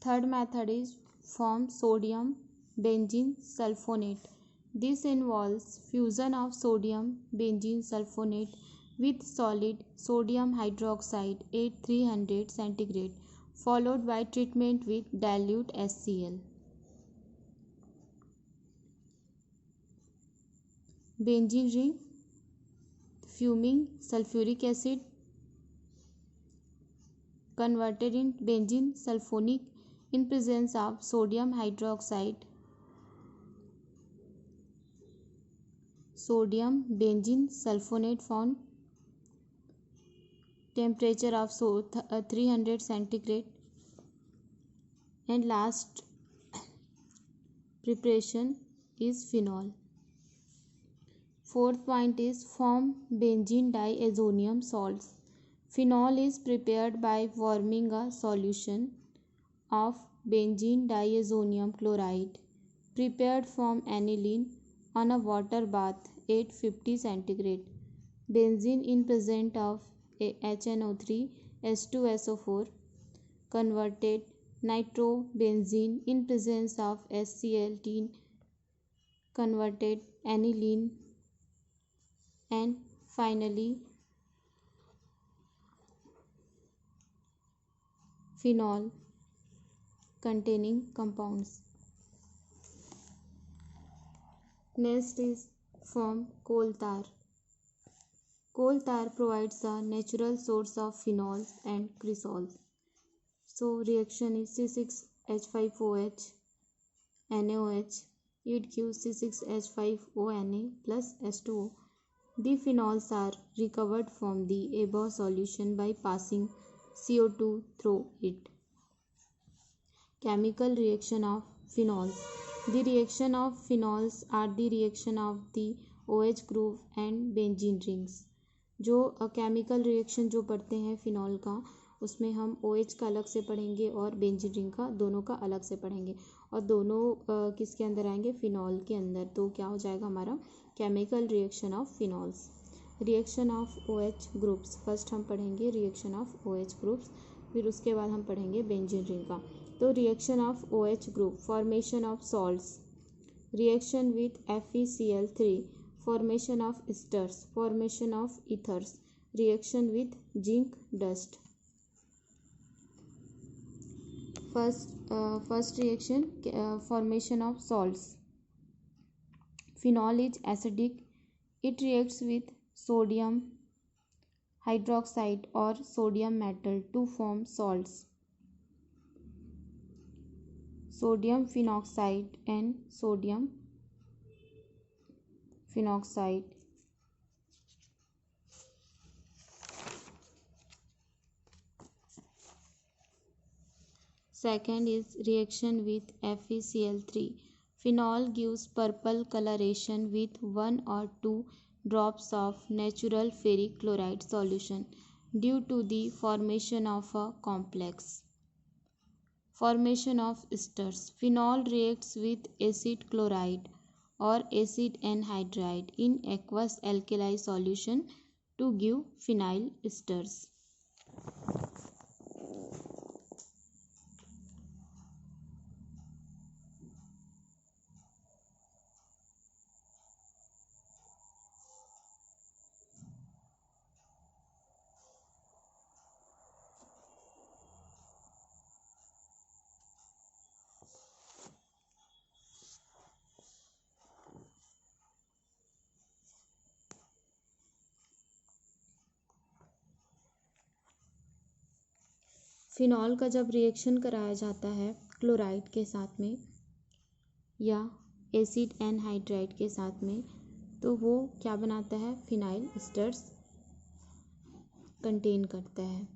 Third method is form sodium benzene sulfonate. This involves fusion of sodium benzene sulfonate with solid sodium hydroxide at 300 centigrade, followed by treatment with dilute HCl. Benzene ring, fuming sulfuric acid converted in benzene sulfonic in presence of sodium hydroxide. Sodium benzene sulfonate found temperature of 300 centigrade. And last preparation is phenol. Fourth point is form benzene diazonium salts. Phenol is prepared by warming a solution of benzene diazonium chloride prepared from aniline on a water bath at 50 centigrade. Benzene in presence of HNO3 H2SO4 converted nitrobenzene in presence of HCl converted aniline, and finally phenol containing compounds. Next is form coal tar. Coal tar provides a natural source of phenols and cresols. So reaction is C6H5OH NaOH. It gives C6H5ONa plus H2O. The phenols are recovered from the above solution by passing CO2 through it. Chemical reaction of phenols. The reaction of phenols are the reaction of the OH group and benzene rings. जो chemical reaction जो पढ़ते हैं phenol का, उसमें हम OH का अलग से पढ़ेंगे और बेंजीन रिंग का, दोनों का अलग से पढ़ेंगे, और दोनों किसके अंदर आएंगे, फिनॉल के अंदर. तो क्या हो जाएगा हमारा chemical reaction of phenols. Reaction of OH groups. First हम पढ़ेंगे रिएक्शन ऑफ OH ग्रुप्स, फिर उसके बाद हम पढ़ेंगे बेंजीन रिंग का. तो reaction of OH group, formation of salts, reaction with FeCl3, formation of esters, formation of ethers, reaction with zinc dust. First reaction, formation of salts. Phenol is acidic. It reacts with sodium hydroxide or sodium metal to form salts. Sodium phenoxide and sodium phenoxide. Second is reaction with FeCl3. Phenol gives purple coloration with 1 or 2 drops of natural ferric chloride solution due to the formation of a complex. Formation of esters. Phenol reacts with acid chloride or acid anhydride in aqueous alkali solution to give phenyl esters. Phenol का जब reaction कराया जाता है chloride के साथ में या acid anhydride के साथ में, तो वो क्या बनाता है, फिनाइल एस्टर्स कंटेन करता है.